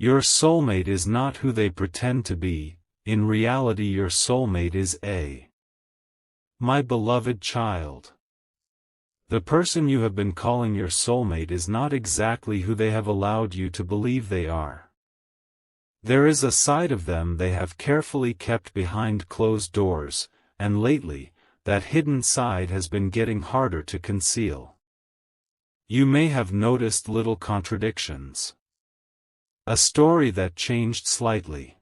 Your soulmate is not who they pretend to be. In reality, your soulmate is my beloved child. The person you have been calling your soulmate is not exactly who they have allowed you to believe they are. There is a side of them they have carefully kept behind closed doors, and lately, that hidden side has been getting harder to conceal. You may have noticed little contradictions. A story that changed slightly.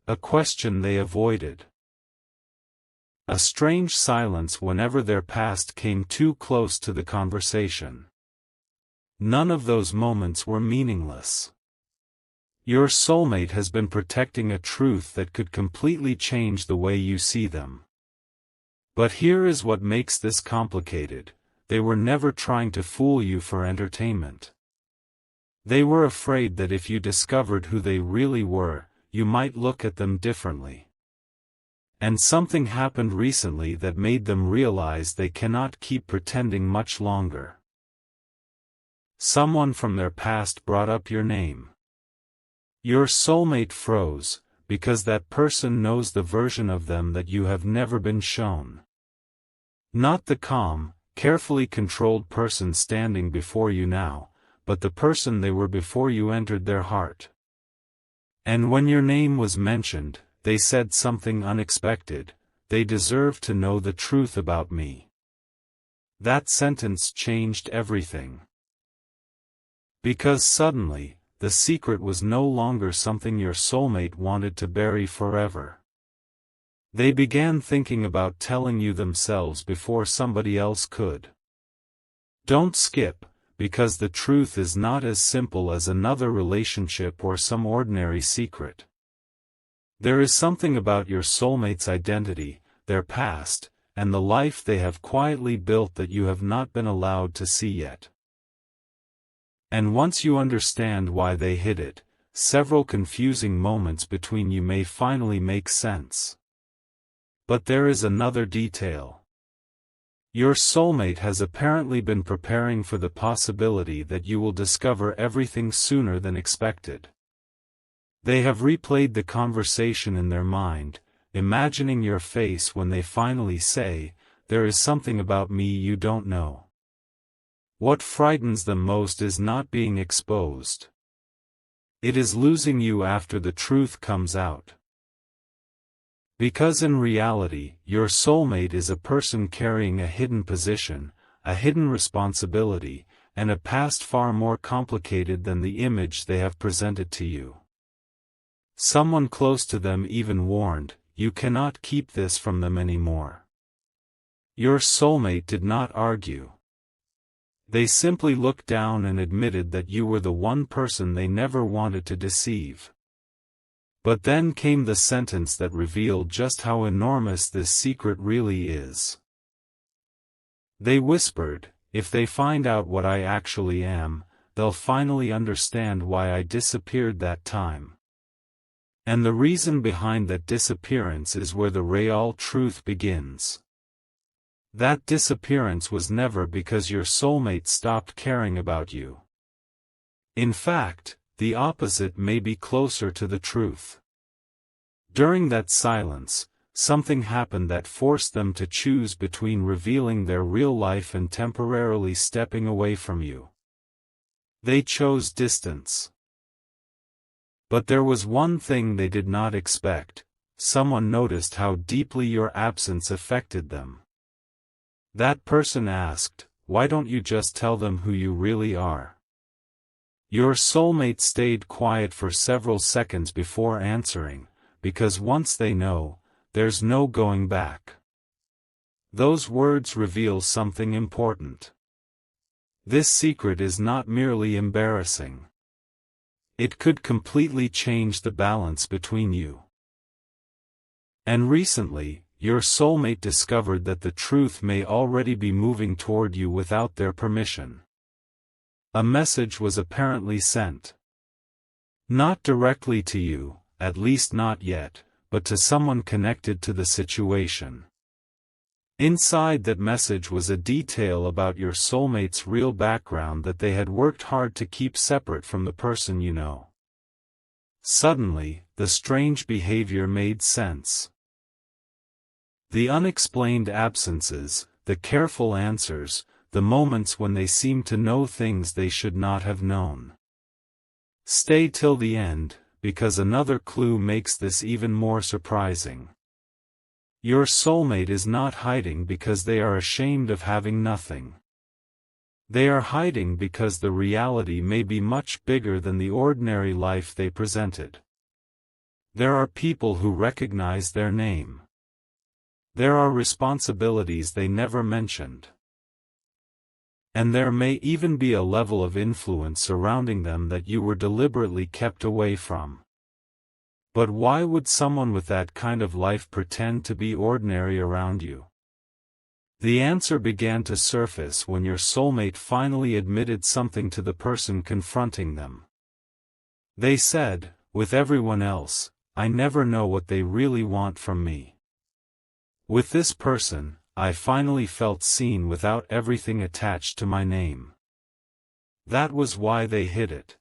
A question they avoided. A strange silence whenever their past came too close to the conversation. None of those moments were meaningless. Your soulmate has been protecting a truth that could completely change the way you see them. But here is what makes this complicated: they were never trying to fool you for entertainment. They were afraid that if you discovered who they really were, you might look at them differently. And something happened recently that made them realize they cannot keep pretending much longer. Someone from their past brought up your name. Your soulmate froze, because that person knows the version of them that you have never been shown. Not the calm, carefully controlled person standing before you now, but the person they were before you entered their heart. And when your name was mentioned, they said something unexpected: "They deserve to know the truth about me." That sentence changed everything. Because suddenly, the secret was no longer something your soulmate wanted to bury forever. They began thinking about telling you themselves before somebody else could. Don't skip, because the truth is not as simple as another relationship or some ordinary secret. There is something about your soulmate's identity, their past, and the life they have quietly built that you have not been allowed to see yet. And once you understand why they hid it, several confusing moments between you may finally make sense. But there is another detail. Your soulmate has apparently been preparing for the possibility that you will discover everything sooner than expected. They have replayed the conversation in their mind, imagining your face when they finally say, "There is something about me you don't know." What frightens them most is not being exposed. It is losing you after the truth comes out. Because in reality, your soulmate is a person carrying a hidden position, a hidden responsibility, and a past far more complicated than the image they have presented to you. Someone close to them even warned, "You cannot keep this from them anymore." Your soulmate did not argue. They simply looked down and admitted that you were the one person they never wanted to deceive. But then came the sentence that revealed just how enormous this secret really is. They whispered, "If they find out what I actually am, they'll finally understand why I disappeared that time." And the reason behind that disappearance is where the real truth begins. That disappearance was never because your soulmate stopped caring about you. In fact, the opposite may be closer to the truth. During that silence, something happened that forced them to choose between revealing their real life and temporarily stepping away from you. They chose distance. But there was one thing they did not expect: someone noticed how deeply your absence affected them. That person asked, "Why don't you just tell them who you really are?" Your soulmate stayed quiet for several seconds before answering, because once they know, there's no going back. Those words reveal something important. This secret is not merely embarrassing. It could completely change the balance between you. And recently, your soulmate discovered that the truth may already be moving toward you without their permission. A message was apparently sent. Not directly to you, at least not yet, but to someone connected to the situation. Inside that message was a detail about your soulmate's real background that they had worked hard to keep separate from the person you know. Suddenly, the strange behavior made sense. The unexplained absences, the careful answers, the moments when they seemed to know things they should not have known. Stay till the end, because another clue makes this even more surprising. Your soulmate is not hiding because they are ashamed of having nothing. They are hiding because the reality may be much bigger than the ordinary life they presented. There are people who recognize their name. There are responsibilities they never mentioned. And there may even be a level of influence surrounding them that you were deliberately kept away from. But why would someone with that kind of life pretend to be ordinary around you? The answer began to surface when your soulmate finally admitted something to the person confronting them. They said, "With everyone else, I never know what they really want from me. With this person, I finally felt seen without everything attached to my name." That was why they hid it.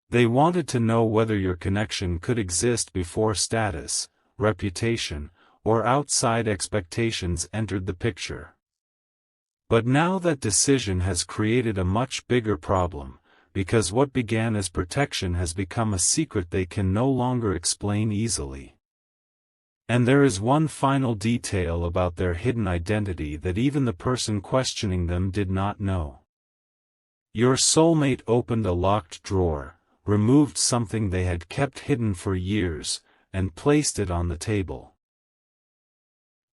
They wanted to know whether your connection could exist before status, reputation, or outside expectations entered the picture. But now that decision has created a much bigger problem, because what began as protection has become a secret they can no longer explain easily. And there is one final detail about their hidden identity that even the person questioning them did not know. Your soulmate opened a locked drawer, removed something they had kept hidden for years, and placed it on the table.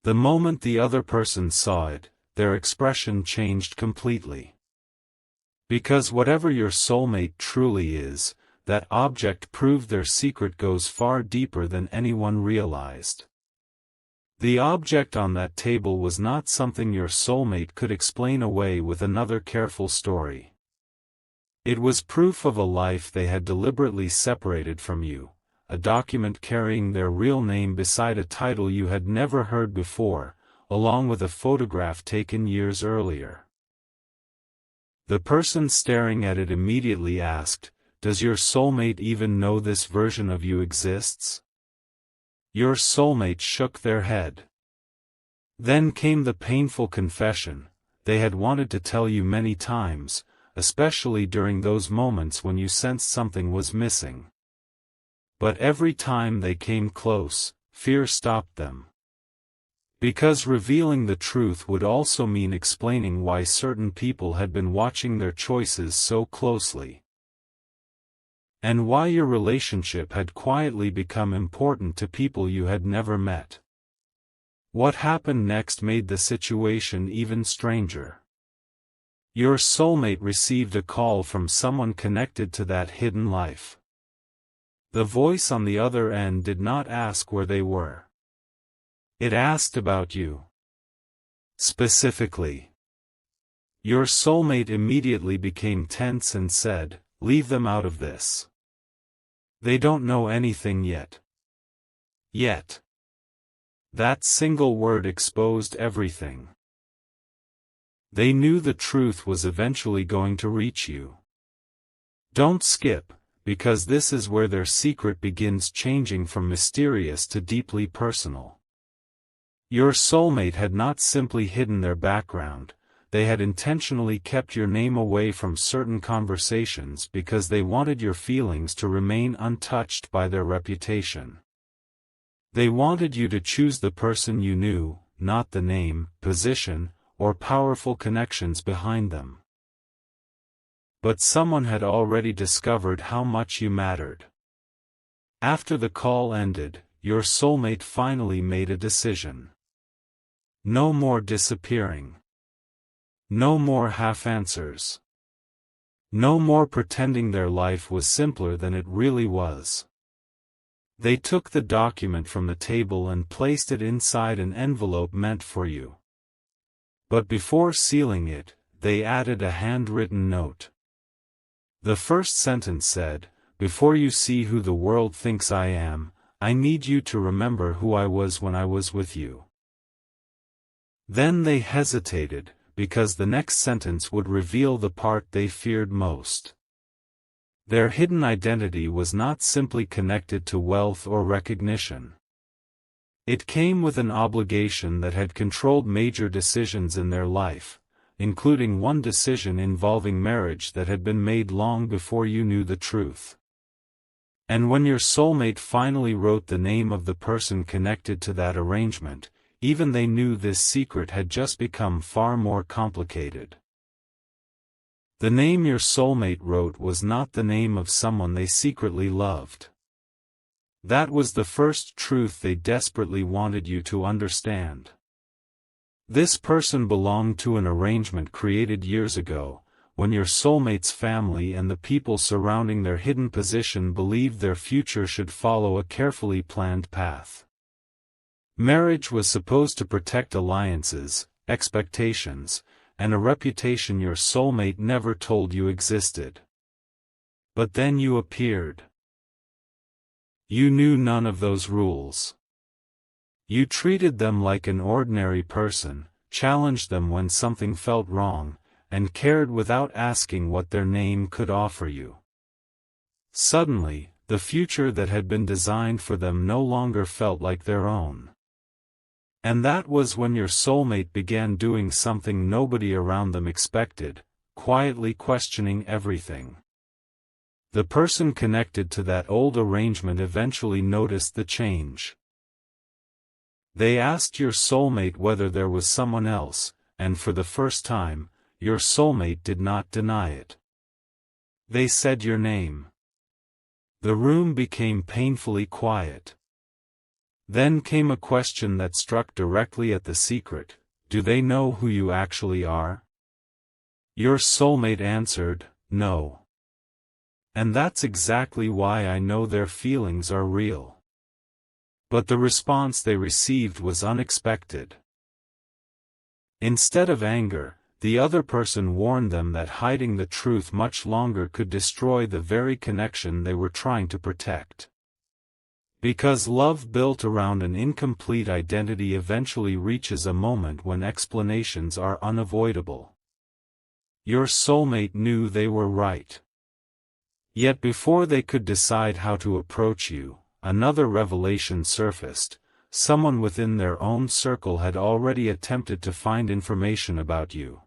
The moment the other person saw it, their expression changed completely. Because whatever your soulmate truly is, that object proved their secret goes far deeper than anyone realized. The object on that table was not something your soulmate could explain away with another careful story. It was proof of a life they had deliberately separated from you, a document carrying their real name beside a title you had never heard before, along with a photograph taken years earlier. The person staring at it immediately asked, "Does your soulmate even know this version of you exists?" Your soulmate shook their head. Then came the painful confession: they had wanted to tell you many times, especially during those moments when you sensed something was missing. But every time they came close, fear stopped them. Because revealing the truth would also mean explaining why certain people had been watching their choices so closely. And why your relationship had quietly become important to people you had never met. What happened next made the situation even stranger. Your soulmate received a call from someone connected to that hidden life. The voice on the other end did not ask where they were. It asked about you. Specifically. Your soulmate immediately became tense and said, "Leave them out of this. They don't know anything yet." Yet. That single word exposed everything. They knew the truth was eventually going to reach you. Don't skip, because this is where their secret begins changing from mysterious to deeply personal. Your soulmate had not simply hidden their background, they had intentionally kept your name away from certain conversations because they wanted your feelings to remain untouched by their reputation. They wanted you to choose the person you knew, not the name, position, or powerful connections behind them. But someone had already discovered how much you mattered. After the call ended, your soulmate finally made a decision. No more disappearing. No more half-answers. No more pretending their life was simpler than it really was. They took the document from the table and placed it inside an envelope meant for you. But before sealing it, they added a handwritten note. The first sentence said, "Before you see who the world thinks I am, I need you to remember who I was when I was with you." Then they hesitated, because the next sentence would reveal the part they feared most. Their hidden identity was not simply connected to wealth or recognition. It came with an obligation that had controlled major decisions in their life, including one decision involving marriage that had been made long before you knew the truth. And when your soulmate finally wrote the name of the person connected to that arrangement, even they knew this secret had just become far more complicated. The name your soulmate wrote was not the name of someone they secretly loved. That was the first truth they desperately wanted you to understand. This person belonged to an arrangement created years ago, when your soulmate's family and the people surrounding their hidden position believed their future should follow a carefully planned path. Marriage was supposed to protect alliances, expectations, and a reputation your soulmate never told you existed. But then you appeared. You knew none of those rules. You treated them like an ordinary person, challenged them when something felt wrong, and cared without asking what their name could offer you. Suddenly, the future that had been designed for them no longer felt like their own. And that was when your soulmate began doing something nobody around them expected, quietly questioning everything. The person connected to that old arrangement eventually noticed the change. They asked your soulmate whether there was someone else, and for the first time, your soulmate did not deny it. They said your name. The room became painfully quiet. Then came a question that struck directly at the secret: do they know who you actually are? Your soulmate answered, no. And that's exactly why I know their feelings are real. But the response they received was unexpected. Instead of anger, the other person warned them that hiding the truth much longer could destroy the very connection they were trying to protect. Because love built around an incomplete identity eventually reaches a moment when explanations are unavoidable. Your soulmate knew they were right. Yet before they could decide how to approach you, another revelation surfaced. Someone within their own circle had already attempted to find information about you.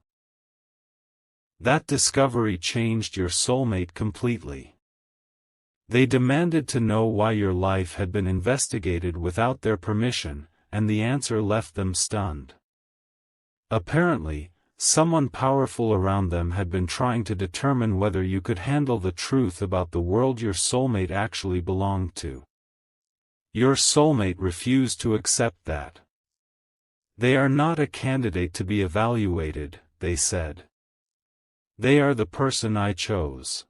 That discovery changed your soulmate completely. They demanded to know why your life had been investigated without their permission, and the answer left them stunned. Apparently, someone powerful around them had been trying to determine whether you could handle the truth about the world your soulmate actually belonged to. Your soulmate refused to accept that. They are not a candidate to be evaluated, they said. They are the person I chose.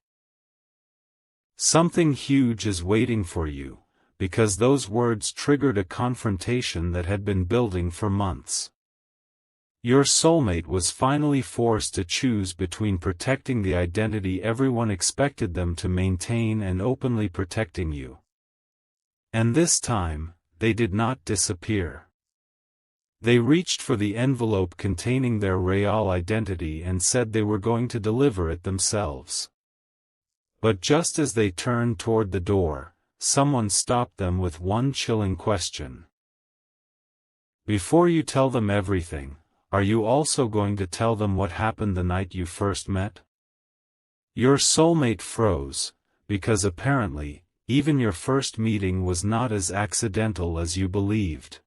Something huge is waiting for you, because those words triggered a confrontation that had been building for months. Your soulmate was finally forced to choose between protecting the identity everyone expected them to maintain and openly protecting you. And this time, they did not disappear. They reached for the envelope containing their real identity and said they were going to deliver it themselves. But just as they turned toward the door, someone stopped them with one chilling question. Before you tell them everything, are you also going to tell them what happened the night you first met? Your soulmate froze, because apparently, even your first meeting was not as accidental as you believed.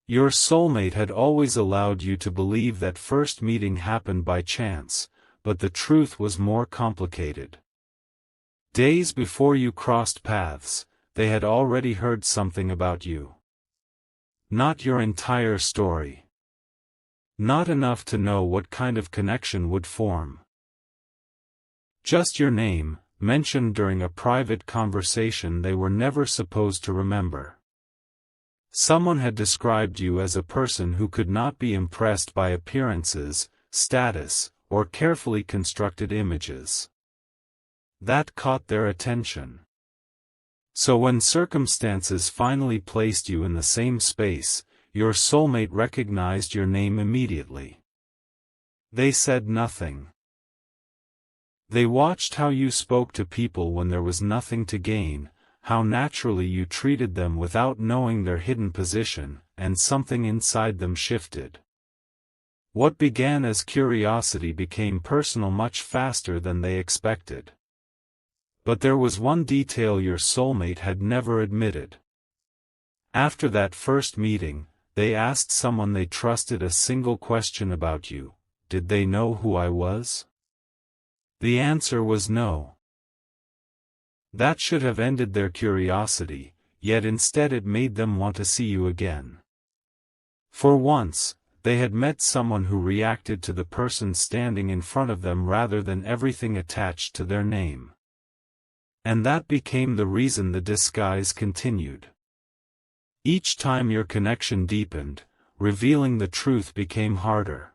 Your soulmate had always allowed you to believe that first meeting happened by chance, but the truth was more complicated. Days before you crossed paths, they had already heard something about you. Not your entire story. Not enough to know what kind of connection would form. Just your name, mentioned during a private conversation they were never supposed to remember. Someone had described you as a person who could not be impressed by appearances, status, or carefully constructed images. That caught their attention. So when circumstances finally placed you in the same space, your soulmate recognized your name immediately. They said nothing. They watched how you spoke to people when there was nothing to gain, how naturally you treated them without knowing their hidden position, and something inside them shifted. What began as curiosity became personal much faster than they expected. But there was one detail your soulmate had never admitted. After that first meeting, they asked someone they trusted a single question about you: did they know who I was? The answer was no. That should have ended their curiosity, yet instead it made them want to see you again. For once, they had met someone who reacted to the person standing in front of them rather than everything attached to their name. And that became the reason the disguise continued. Each time your connection deepened, revealing the truth became harder.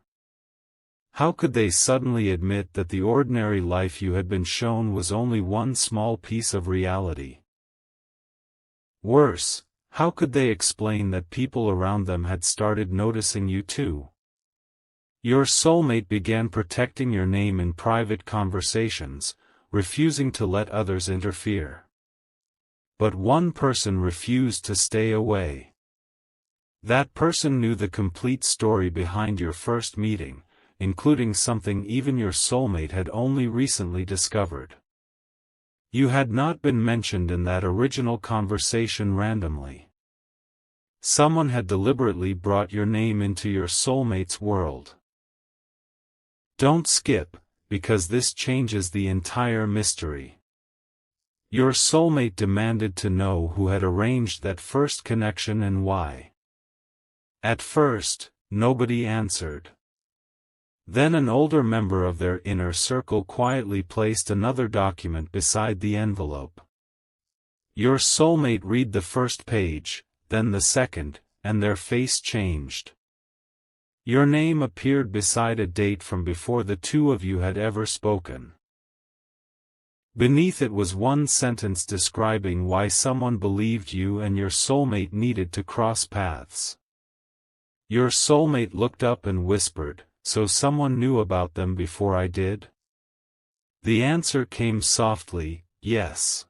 How could they suddenly admit that the ordinary life you had been shown was only one small piece of reality? Worse, how could they explain that people around them had started noticing you too? Your soulmate began protecting your name in private conversations, refusing to let others interfere. But one person refused to stay away. That person knew the complete story behind your first meeting, including something even your soulmate had only recently discovered. You had not been mentioned in that original conversation randomly. Someone had deliberately brought your name into your soulmate's world. Don't skip, because this changes the entire mystery. Your soulmate demanded to know who had arranged that first connection and why. At first, nobody answered. Then an older member of their inner circle quietly placed another document beside the envelope. Your soulmate read the first page, then the second, and their face changed. Your name appeared beside a date from before the two of you had ever spoken. Beneath it was one sentence describing why someone believed you and your soulmate needed to cross paths. Your soulmate looked up and whispered, "So someone knew about them before I did?" The answer came softly, "Yes.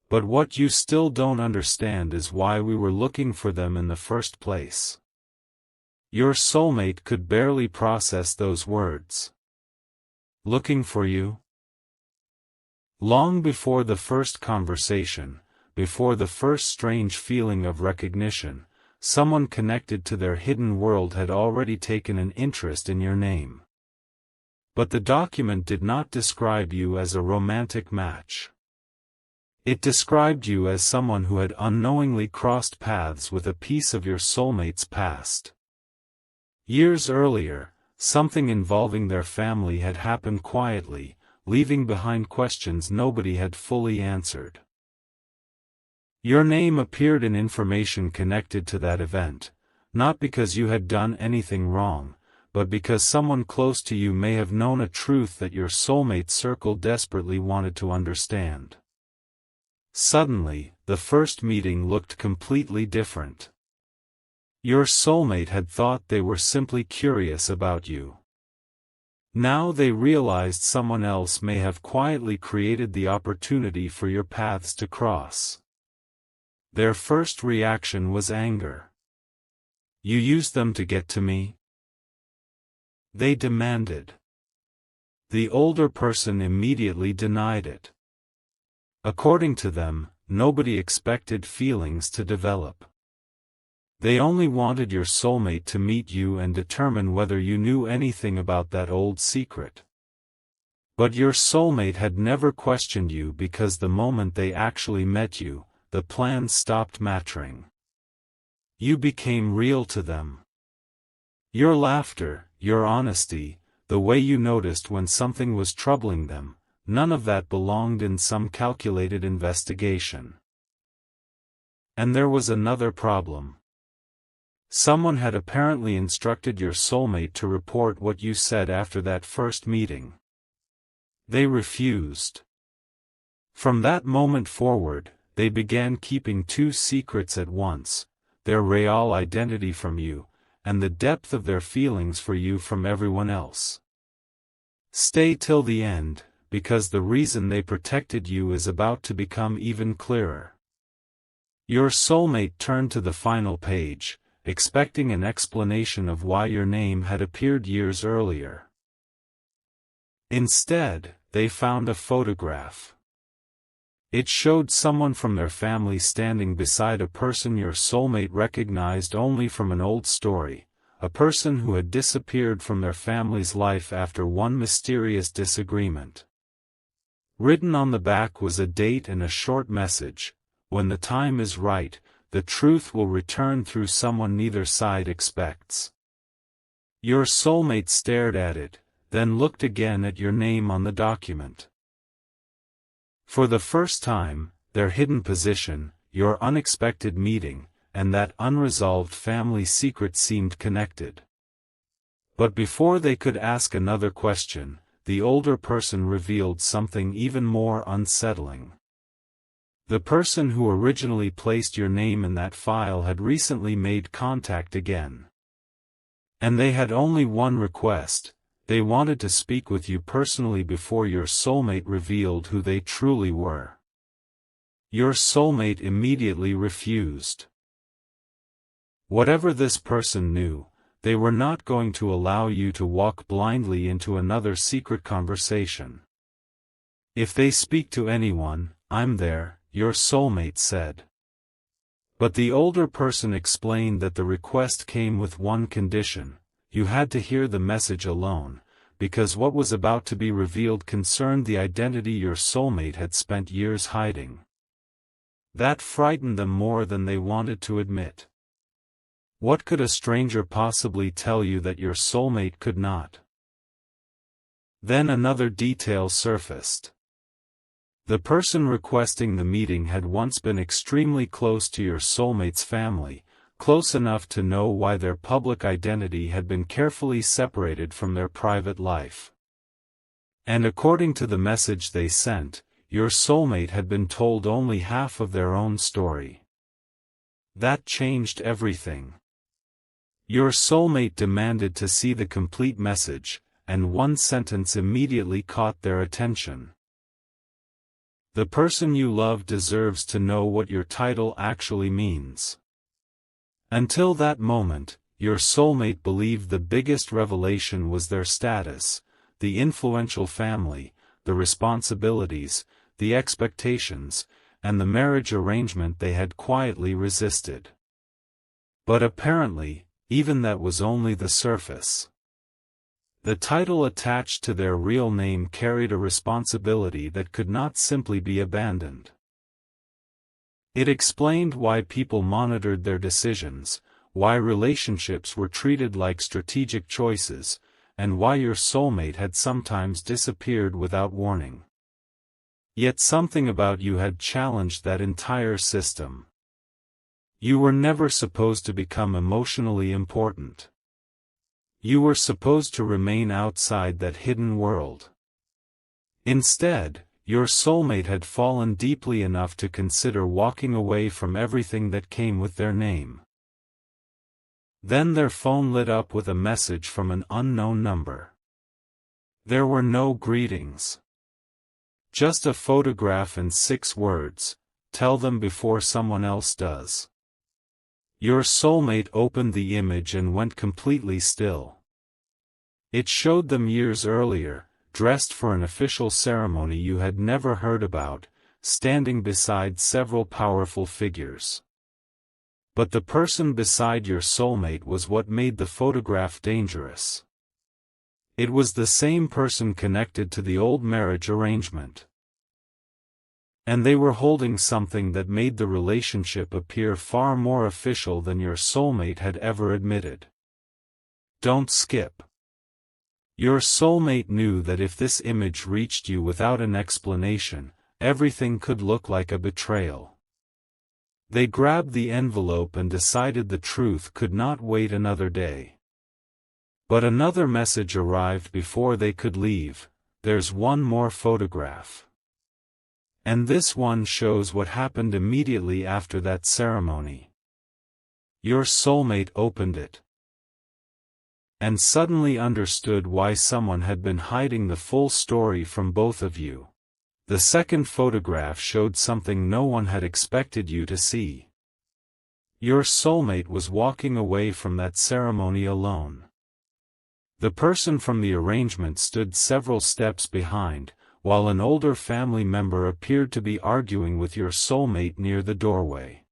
But what you still don't understand is why we were looking for them in the first place." Your soulmate could barely process those words. Looking for you? Long before the first conversation, before the first strange feeling of recognition, someone connected to their hidden world had already taken an interest in your name. But the document did not describe you as a romantic match. It described you as someone who had unknowingly crossed paths with a piece of your soulmate's past. Years earlier, something involving their family had happened quietly, leaving behind questions nobody had fully answered. Your name appeared in information connected to that event, not because you had done anything wrong, but because someone close to you may have known a truth that your soulmate circle desperately wanted to understand. Suddenly, the first meeting looked completely different. Your soulmate had thought they were simply curious about you. Now they realized someone else may have quietly created the opportunity for your paths to cross. Their first reaction was anger. "You used them to get to me?" they demanded. The older person immediately denied it. According to them, nobody expected feelings to develop. They only wanted your soulmate to meet you and determine whether you knew anything about that old secret. But your soulmate had never questioned you because the moment they actually met you, the plans stopped mattering. You became real to them. Your laughter, your honesty, the way you noticed when something was troubling them, none of that belonged in some calculated investigation. And there was another problem. Someone had apparently instructed your soulmate to report what you said after that first meeting. They refused. From that moment forward, they began keeping two secrets at once: their real identity from you, and the depth of their feelings for you from everyone else. Stay till the end, because the reason they protected you is about to become even clearer. Your soulmate turned to the final page, expecting an explanation of why your name had appeared years earlier. Instead, they found a photograph. It showed someone from their family standing beside a person your soulmate recognized only from an old story, a person who had disappeared from their family's life after one mysterious disagreement. Written on the back was a date and a short message: "When the time is right, the truth will return through someone neither side expects." Your soulmate stared at it, then looked again at your name on the document. For the first time, their hidden position, your unexpected meeting, and that unresolved family secret seemed connected. But before they could ask another question, the older person revealed something even more unsettling. The person who originally placed your name in that file had recently made contact again. And they had only one request: they wanted to speak with you personally before your soulmate revealed who they truly were. Your soulmate immediately refused. Whatever this person knew, they were not going to allow you to walk blindly into another secret conversation. "If they speak to anyone, I'm there," your soulmate said. But the older person explained that the request came with one condition: you had to hear the message alone, because what was about to be revealed concerned the identity your soulmate had spent years hiding. That frightened them more than they wanted to admit. What could a stranger possibly tell you that your soulmate could not? Then another detail surfaced. The person requesting the meeting had once been extremely close to your soulmate's family, close enough to know why their public identity had been carefully separated from their private life. And according to the message they sent, your soulmate had been told only half of their own story. That changed everything. Your soulmate demanded to see the complete message, and one sentence immediately caught their attention. "The person you love deserves to know what your title actually means." Until that moment, your soulmate believed the biggest revelation was their status, the influential family, the responsibilities, the expectations, and the marriage arrangement they had quietly resisted. But apparently, even that was only the surface. The title attached to their real name carried a responsibility that could not simply be abandoned. It explained why people monitored their decisions, why relationships were treated like strategic choices, and why your soulmate had sometimes disappeared without warning. Yet something about you had challenged that entire system. You were never supposed to become emotionally important. You were supposed to remain outside that hidden world. Instead, your soulmate had fallen deeply enough to consider walking away from everything that came with their name. Then their phone lit up with a message from an unknown number. There were no greetings. Just a photograph and 6 words: "Tell them before someone else does." Your soulmate opened the image and went completely still. It showed them years earlier, dressed for an official ceremony you had never heard about, standing beside several powerful figures. But the person beside your soulmate was what made the photograph dangerous. It was the same person connected to the old marriage arrangement. And they were holding something that made the relationship appear far more official than your soulmate had ever admitted. Don't skip. Your soulmate knew that if this image reached you without an explanation, everything could look like a betrayal. They grabbed the envelope and decided the truth could not wait another day. But another message arrived before they could leave: "There's one more photograph. And this one shows what happened immediately after that ceremony." Your soulmate opened it. and suddenly understood why someone had been hiding the full story from both of you. The second photograph showed something no one had expected you to see. Your soulmate was walking away from that ceremony alone. The person from the arrangement stood several steps behind, while an older family member appeared to be arguing with your soulmate near the doorway.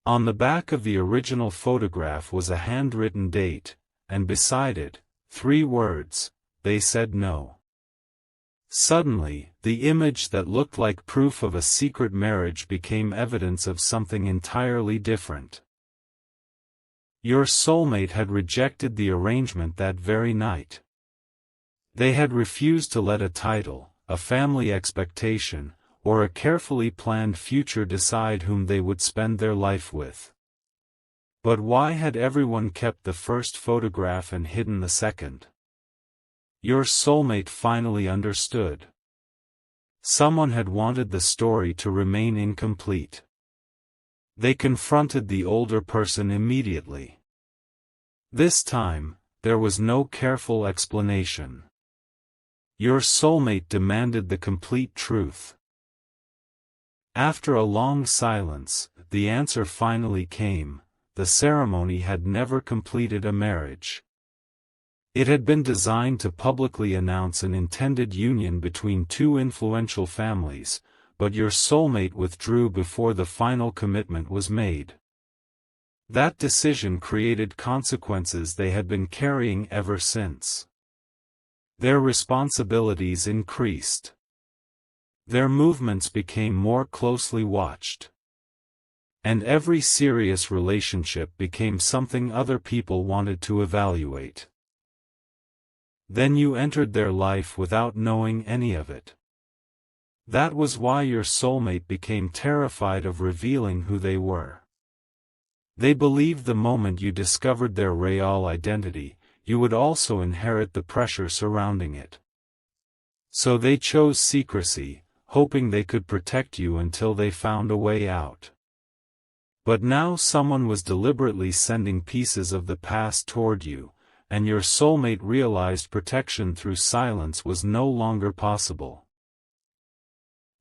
On the back of the original photograph was a handwritten date, and beside it, 3 words: "They said no." Suddenly, the image that looked like proof of a secret marriage became evidence of something entirely different. Your soulmate had rejected the arrangement that very night. They had refused to let a title, a family expectation, or a carefully planned future decide whom they would spend their life with. But why had everyone kept the first photograph and hidden the second? Your soulmate finally understood. Someone had wanted the story to remain incomplete. They confronted the older person immediately. This time, there was no careful explanation. Your soulmate demanded the complete truth. After a long silence, the answer finally came: the ceremony had never completed a marriage. It had been designed to publicly announce an intended union between 2 influential families, but your soulmate withdrew before the final commitment was made. That decision created consequences they had been carrying ever since. Their responsibilities increased. Their movements became more closely watched. And every serious relationship became something other people wanted to evaluate. Then you entered their life without knowing any of it. That was why your soulmate became terrified of revealing who they were. They believed the moment you discovered their real identity, you would also inherit the pressure surrounding it. So they chose secrecy, hoping they could protect you until they found a way out. But now someone was deliberately sending pieces of the past toward you, and your soulmate realized protection through silence was no longer possible.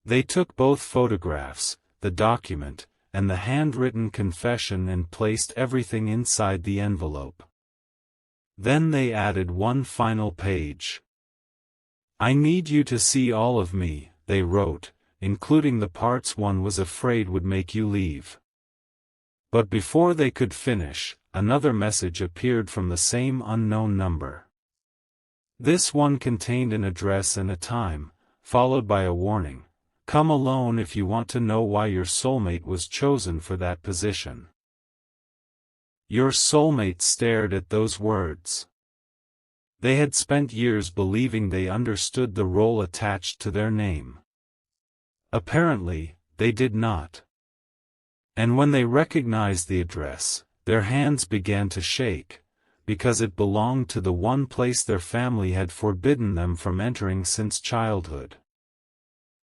They took both photographs, the document, and the handwritten confession and placed everything inside the envelope. Then they added one final page. "I need you to see all of me," they wrote, including the parts one was afraid would make you leave. But before they could finish, another message appeared from the same unknown number. This one contained an address and a time, followed by a warning: "Come alone if you want to know why your soulmate was chosen for that position." Your soulmate stared at those words. They had spent years believing they understood the role attached to their name. Apparently, they did not. And when they recognized the address, their hands began to shake, because it belonged to the one place their family had forbidden them from entering since childhood.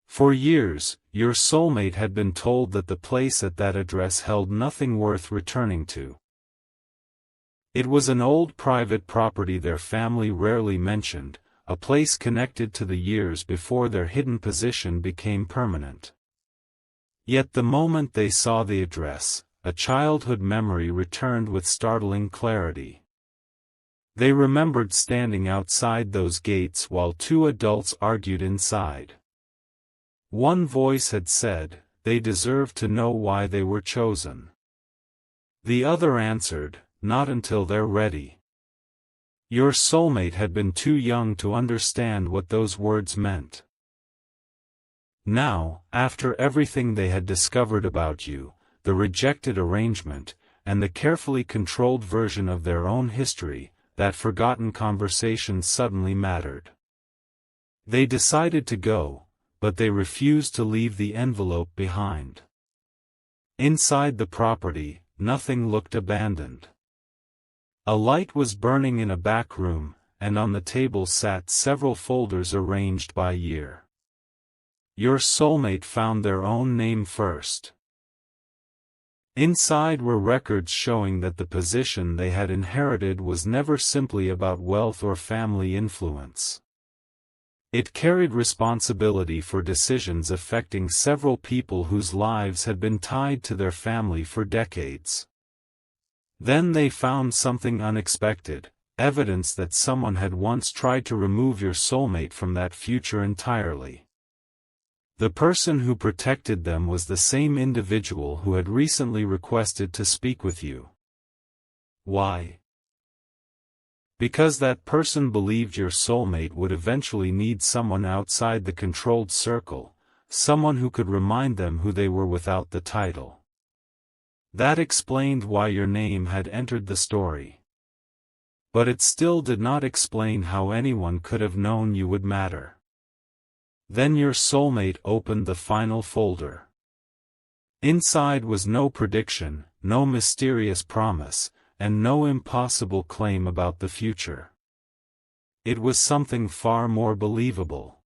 For years, your soulmate had been told that the place at that address held nothing worth returning to. It was an old private property their family rarely mentioned, a place connected to the years before their hidden position became permanent. Yet the moment they saw the address, a childhood memory returned with startling clarity. They remembered standing outside those gates while 2 adults argued inside. One voice had said, "They deserve to know why they were chosen." The other answered, "Not until they're ready." Your soulmate had been too young to understand what those words meant. Now, after everything they had discovered about you, the rejected arrangement, and the carefully controlled version of their own history, that forgotten conversation suddenly mattered. They decided to go, but they refused to leave the envelope behind. Inside the property, nothing looked abandoned. A light was burning in a back room, and on the table sat several folders arranged by year. Your soulmate found their own name first. Inside were records showing that the position they had inherited was never simply about wealth or family influence. It carried responsibility for decisions affecting several people whose lives had been tied to their family for decades. Then they found something unexpected, evidence that someone had once tried to remove your soulmate from that future entirely. The person who protected them was the same individual who had recently requested to speak with you. Why? Because that person believed your soulmate would eventually need someone outside the controlled circle, someone who could remind them who they were without the title. That explained why your name had entered the story. But it still did not explain how anyone could have known you would matter. Then your soulmate opened the final folder. Inside was no prediction, no mysterious promise, and no impossible claim about the future. It was something far more believable.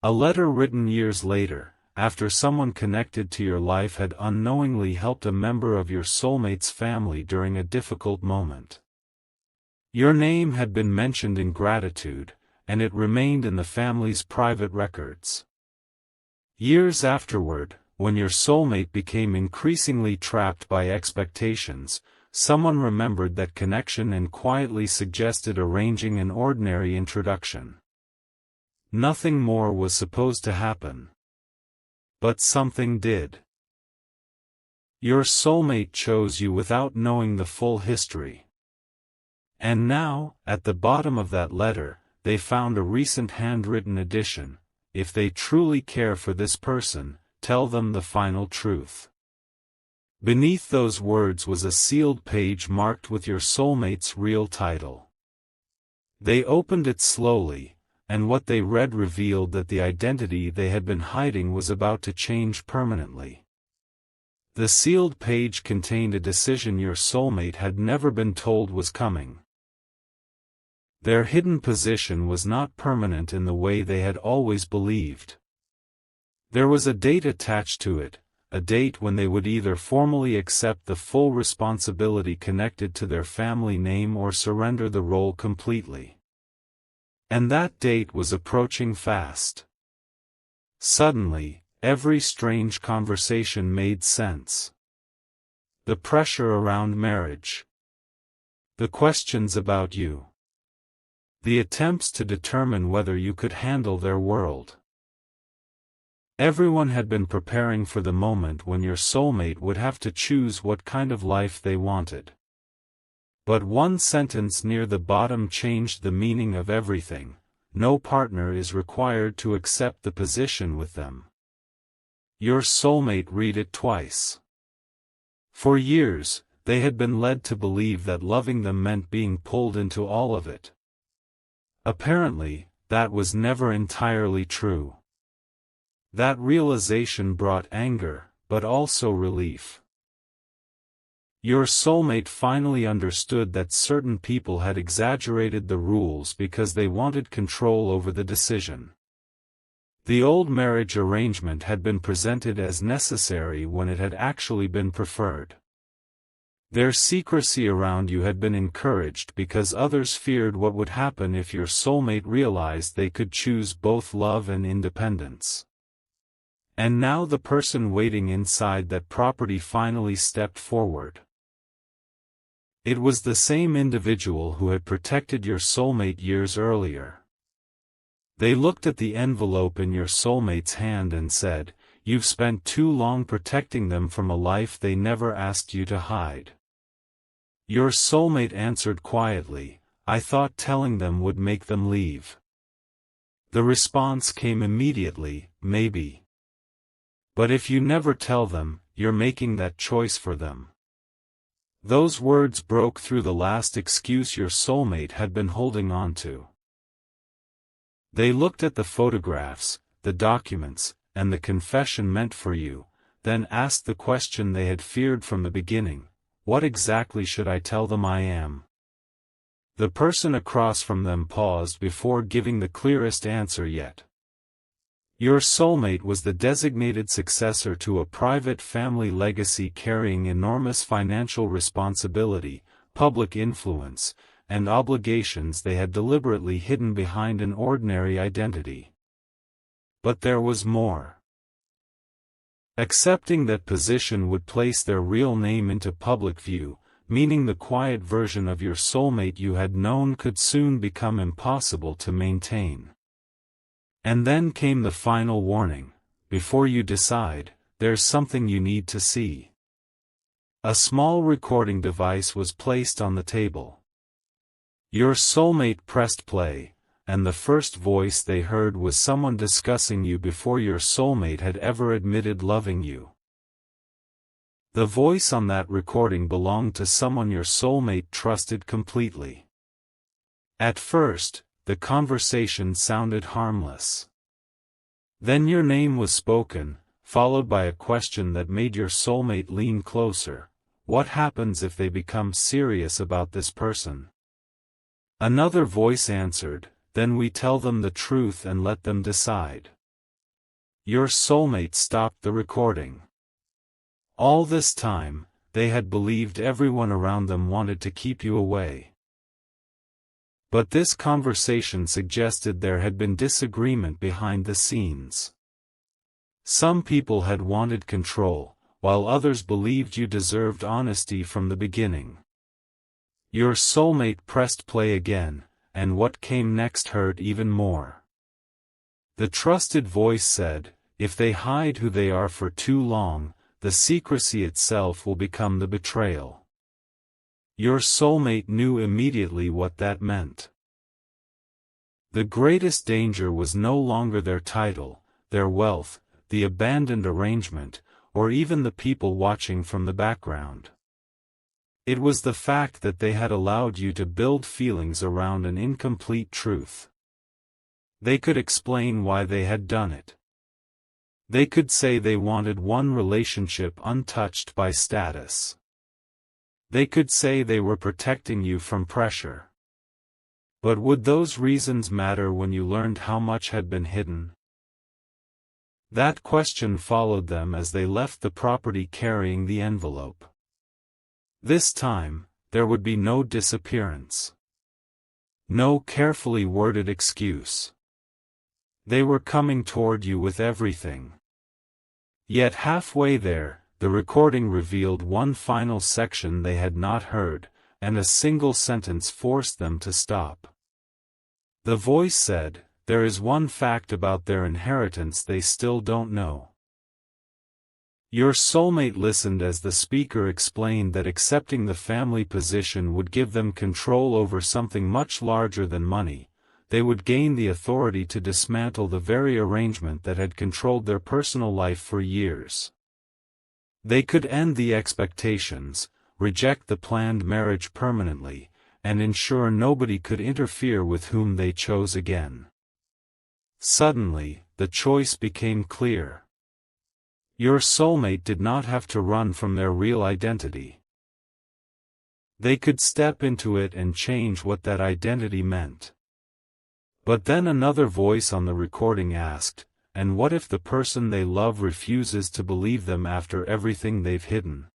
A letter written years later, after someone connected to your life had unknowingly helped a member of your soulmate's family during a difficult moment. Your name had been mentioned in gratitude, and it remained in the family's private records. Years afterward, when your soulmate became increasingly trapped by expectations, someone remembered that connection and quietly suggested arranging an ordinary introduction. Nothing more was supposed to happen. But something did. Your soulmate chose you without knowing the full history. And now, at the bottom of that letter, they found a recent handwritten addition. If they truly care for this person, tell them the final truth. Beneath those words was a sealed page marked with your soulmate's real title. They opened it slowly, and what they read revealed that the identity they had been hiding was about to change permanently. The sealed page contained a decision your soulmate had never been told was coming. Their hidden position was not permanent in the way they had always believed. There was a date attached to it, a date when they would either formally accept the full responsibility connected to their family name or surrender the role completely. And that date was approaching fast. Suddenly, every strange conversation made sense. The pressure around marriage. The questions about you. The attempts to determine whether you could handle their world. Everyone had been preparing for the moment when your soulmate would have to choose what kind of life they wanted. But one sentence near the bottom changed the meaning of everything. No partner is required to accept the position with them. Your soulmate read it twice. For years, they had been led to believe that loving them meant being pulled into all of it. Apparently, that was never entirely true. That realization brought anger, but also relief. Your soulmate finally understood that certain people had exaggerated the rules because they wanted control over the decision. The old marriage arrangement had been presented as necessary when it had actually been preferred. Their secrecy around you had been encouraged because others feared what would happen if your soulmate realized they could choose both love and independence. And now the person waiting inside that property finally stepped forward. It was the same individual who had protected your soulmate years earlier. They looked at the envelope in your soulmate's hand and said, "You've spent too long protecting them from a life they never asked you to hide." Your soulmate answered quietly, "I thought telling them would make them leave." The response came immediately, "Maybe. But if you never tell them, you're making that choice for them." Those words broke through the last excuse your soulmate had been holding on to. They looked at the photographs, the documents, and the confession meant for you, then asked the question they had feared from the beginning: what exactly should I tell them I am? The person across from them paused before giving the clearest answer yet. Your soulmate was the designated successor to a private family legacy carrying enormous financial responsibility, public influence, and obligations they had deliberately hidden behind an ordinary identity. But there was more. Accepting that position would place their real name into public view, meaning the quiet version of your soulmate you had known could soon become impossible to maintain. And then came the final warning: before you decide, there's something you need to see. A small recording device was placed on the table. Your soulmate pressed play, and the first voice they heard was someone discussing you before your soulmate had ever admitted loving you. The voice on that recording belonged to someone your soulmate trusted completely. At first, the conversation sounded harmless. Then your name was spoken, followed by a question that made your soulmate lean closer: what happens if they become serious about this person? Another voice answered: then we tell them the truth and let them decide. Your soulmate stopped the recording. All this time, they had believed everyone around them wanted to keep you away. But this conversation suggested there had been disagreement behind the scenes. Some people had wanted control, while others believed you deserved honesty from the beginning. Your soulmate pressed play again, and what came next hurt even more. The trusted voice said, if they hide who they are for too long, the secrecy itself will become the betrayal. Your soulmate knew immediately what that meant. The greatest danger was no longer their title, their wealth, the abandoned arrangement, or even the people watching from the background. It was the fact that they had allowed you to build feelings around an incomplete truth. They could explain why they had done it. They could say they wanted one relationship untouched by status. They could say they were protecting you from pressure. But would those reasons matter when you learned how much had been hidden? That question followed them as they left the property carrying the envelope. This time, there would be no disappearance. No carefully worded excuse. They were coming toward you with everything. Yet halfway there, the recording revealed one final section they had not heard, and a single sentence forced them to stop. The voice said, there is one fact about their inheritance they still don't know. Your soulmate listened as the speaker explained that accepting the family position would give them control over something much larger than money. They would gain the authority to dismantle the very arrangement that had controlled their personal life for years. They could end the expectations, reject the planned marriage permanently, and ensure nobody could interfere with whom they chose again. Suddenly, the choice became clear. Your soulmate did not have to run from their real identity. They could step into it and change what that identity meant. But then another voice on the recording asked, and what if the person they love refuses to believe them after everything they've hidden?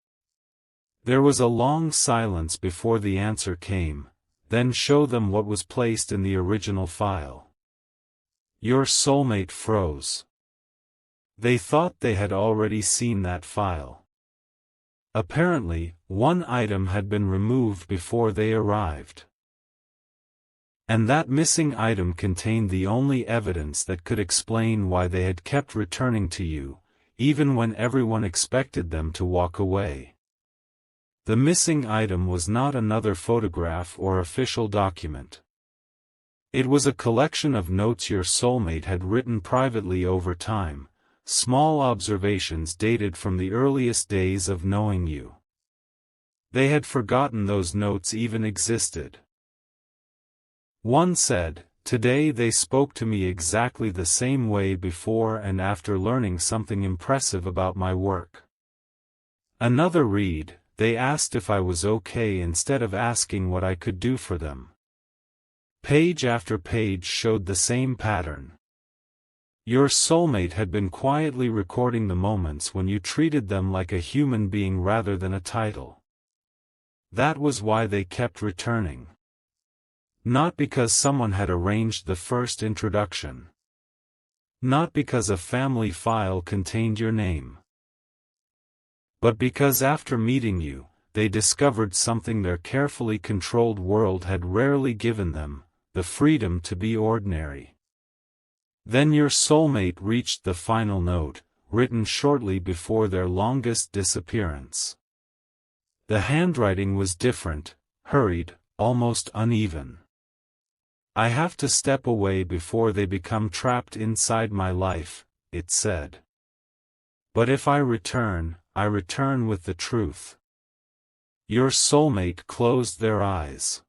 There was a long silence before the answer came, then show them what was placed in the original file. Your soulmate froze. They thought they had already seen that file. Apparently, one item had been removed before they arrived. And that missing item contained the only evidence that could explain why they had kept returning to you, even when everyone expected them to walk away. The missing item was not another photograph or official document. It was a collection of notes your soulmate had written privately over time, small observations dated from the earliest days of knowing you. They had forgotten those notes even existed. One said, today they spoke to me exactly the same way before and after learning something impressive about my work. Another read, they asked if I was okay instead of asking what I could do for them. Page after page showed the same pattern. Your soulmate had been quietly recording the moments when you treated them like a human being rather than a title. That was why they kept returning. Not because someone had arranged the first introduction. Not because a family file contained your name. But because after meeting you, they discovered something their carefully controlled world had rarely given them, the freedom to be ordinary. Then your soulmate reached the final note, written shortly before their longest disappearance. The handwriting was different, hurried, almost uneven. I have to step away before they become trapped inside my life, it said. But if I return with the truth. Your soulmate closed their eyes.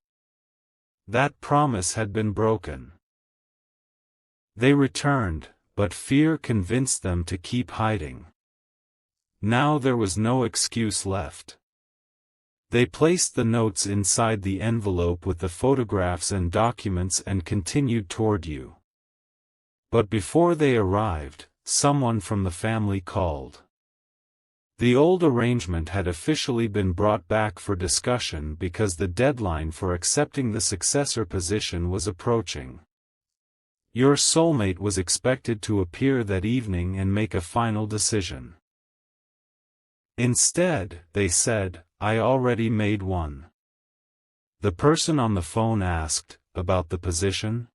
That promise had been broken. They returned, but fear convinced them to keep hiding. Now there was no excuse left. They placed the notes inside the envelope with the photographs and documents and continued toward you. But before they arrived, someone from the family called. The old arrangement had officially been brought back for discussion because the deadline for accepting the successor position was approaching. Your soulmate was expected to appear that evening and make a final decision. Instead, they said, I already made one. The person on the phone asked, about the position?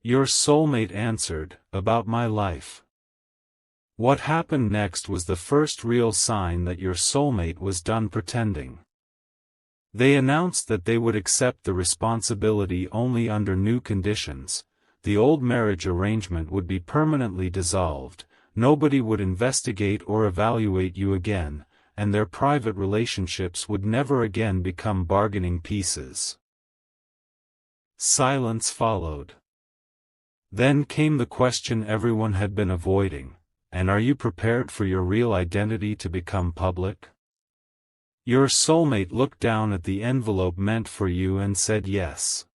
Your soulmate answered, about my life. What happened next was the first real sign that your soulmate was done pretending. They announced that they would accept the responsibility only under new conditions. The old marriage arrangement would be permanently dissolved, nobody would investigate or evaluate you again, and their private relationships would never again become bargaining pieces. Silence followed. Then came the question everyone had been avoiding, and are you prepared for your real identity to become public? Your soulmate looked down at the envelope meant for you and said yes.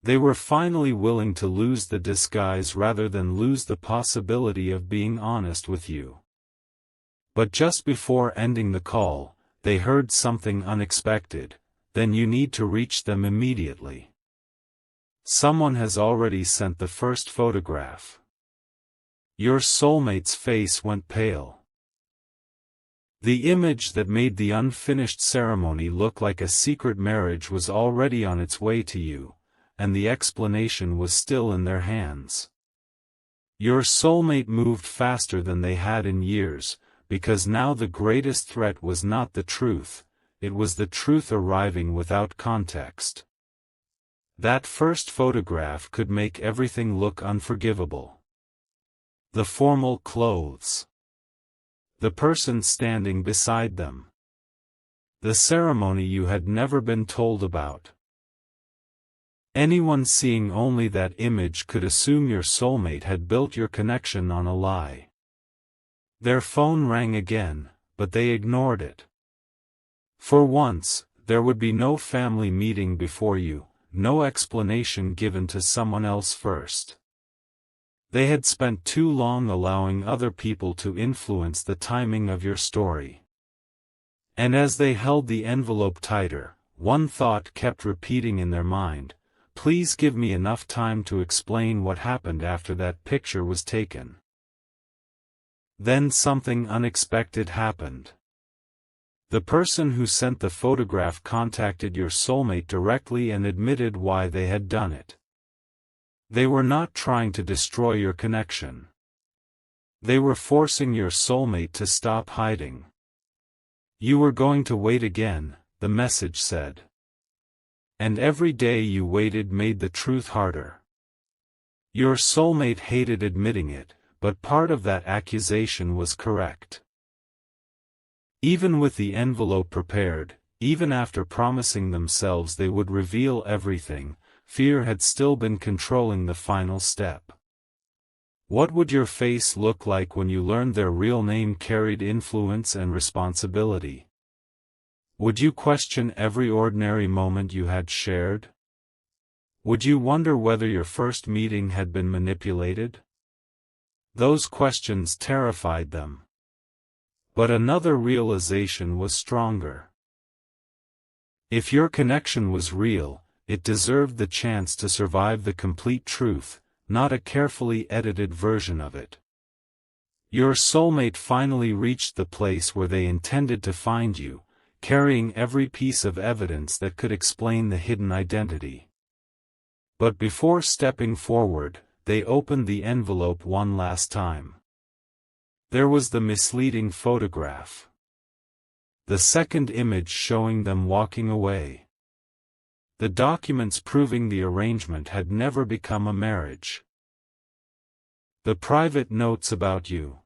They were finally willing to lose the disguise rather than lose the possibility of being honest with you. But just before ending the call, they heard something unexpected. Then you need to reach them immediately. Someone has already sent the first photograph. Your soulmate's face went pale. The image that made the unfinished ceremony look like a secret marriage was already on its way to you, and the explanation was still in their hands. Your soulmate moved faster than they had in years, because now the greatest threat was not the truth, it was the truth arriving without context. That first photograph could make everything look unforgivable. The formal clothes. The person standing beside them. The ceremony you had never been told about. Anyone seeing only that image could assume your soulmate had built your connection on a lie. Their phone rang again, but they ignored it. For once, there would be no family meeting before you, no explanation given to someone else first. They had spent too long allowing other people to influence the timing of your story. And as they held the envelope tighter, one thought kept repeating in their mind. Please give me enough time to explain what happened after that picture was taken. Then something unexpected happened. The person who sent the photograph contacted your soulmate directly and admitted why they had done it. They were not trying to destroy your connection. They were forcing your soulmate to stop hiding. You were going to wait again, the message said. And every day you waited made the truth harder. Your soulmate hated admitting it, but part of that accusation was correct. Even with the envelope prepared, even after promising themselves they would reveal everything, fear had still been controlling the final step. What would your face look like when you learned their real name carried influence and responsibility? Would you question every ordinary moment you had shared? Would you wonder whether your first meeting had been manipulated? Those questions terrified them. But another realization was stronger. If your connection was real, it deserved the chance to survive the complete truth, not a carefully edited version of it. Your soulmate finally reached the place where they intended to find you, carrying every piece of evidence that could explain the hidden identity. But before stepping forward, they opened the envelope one last time. There was the misleading photograph. The second image showing them walking away. The documents proving the arrangement had never become a marriage. The private notes about you.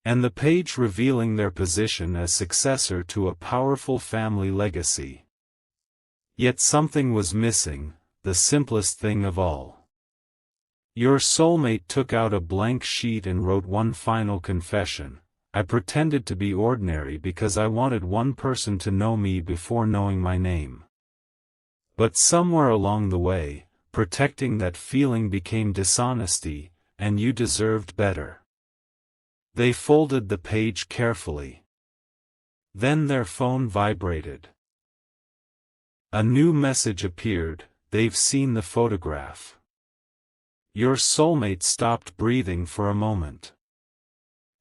And the page revealing their position as successor to a powerful family legacy. Yet something was missing, the simplest thing of all. Your soulmate took out a blank sheet and wrote one final confession. I pretended to be ordinary because I wanted one person to know me before knowing my name. But somewhere along the way, protecting that feeling became dishonesty, and you deserved better. They folded the page carefully. Then their phone vibrated. A new message appeared. They've seen the photograph. Your soulmate stopped breathing for a moment.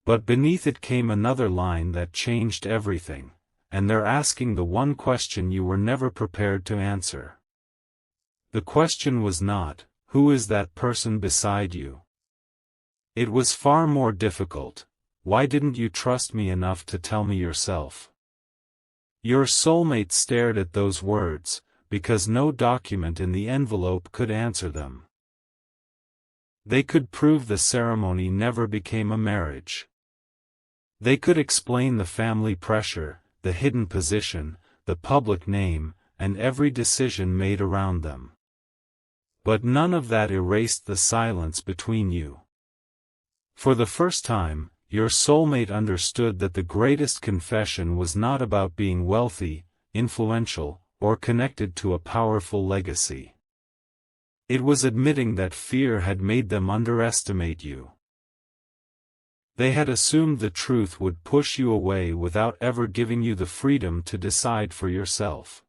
But beneath it came another line that changed everything, and they're asking the one question you were never prepared to answer. The question was not, who is that person beside you? It was far more difficult. Why didn't you trust me enough to tell me yourself? Your soulmate stared at those words, because no document in the envelope could answer them. They could prove the ceremony never became a marriage. They could explain the family pressure, the hidden position, the public name, and every decision made around them. But none of that erased the silence between you. For the first time, your soulmate understood that the greatest confession was not about being wealthy, influential, or connected to a powerful legacy. It was admitting that fear had made them underestimate you. They had assumed the truth would push you away without ever giving you the freedom to decide for yourself.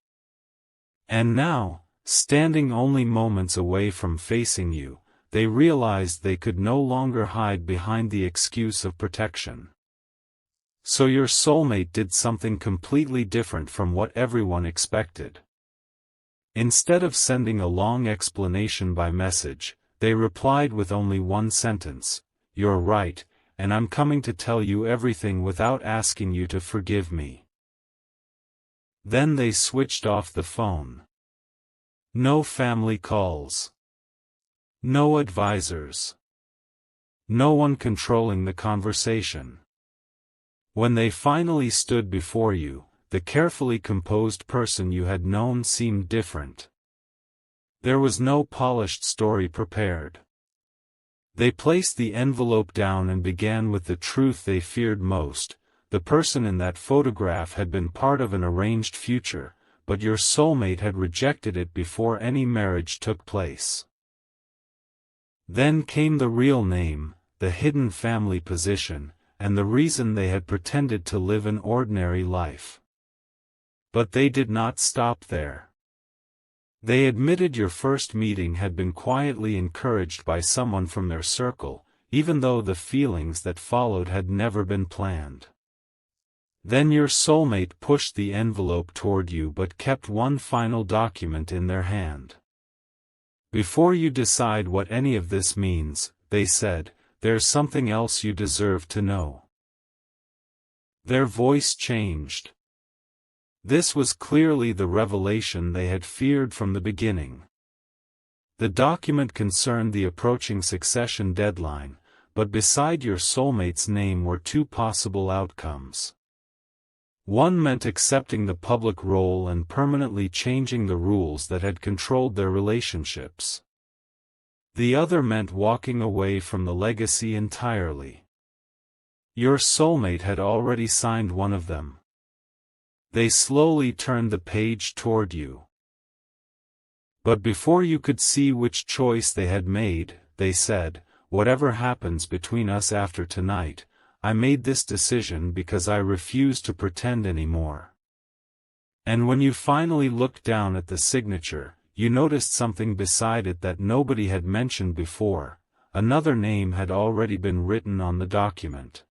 And now, standing only moments away from facing you, they realized they could no longer hide behind the excuse of protection. So your soulmate did something completely different from what everyone expected. Instead of sending a long explanation by message, they replied with only one sentence, "You're right, and I'm coming to tell you everything without asking you to forgive me." Then they switched off the phone. No family calls. No advisors. No one controlling the conversation. When they finally stood before you, the carefully composed person you had known seemed different. There was no polished story prepared. They placed the envelope down and began with the truth they feared most. The person in that photograph had been part of an arranged future, but your soulmate had rejected it before any marriage took place. Then came the real name, the hidden family position, and the reason they had pretended to live an ordinary life. But they did not stop there. They admitted your first meeting had been quietly encouraged by someone from their circle, even though the feelings that followed had never been planned. Then your soulmate pushed the envelope toward you but kept one final document in their hand. "Before you decide what any of this means," they said, "there's something else you deserve to know." Their voice changed. This was clearly the revelation they had feared from the beginning. The document concerned the approaching succession deadline, but beside your soulmate's name were two possible outcomes. One meant accepting the public role and permanently changing the rules that had controlled their relationships. The other meant walking away from the legacy entirely. Your soulmate had already signed one of them. They slowly turned the page toward you. But before you could see which choice they had made, they said, whatever happens between us after tonight, I made this decision because I refuse to pretend anymore. And when you finally looked down at the signature, you noticed something beside it that nobody had mentioned before. Another name had already been written on the document.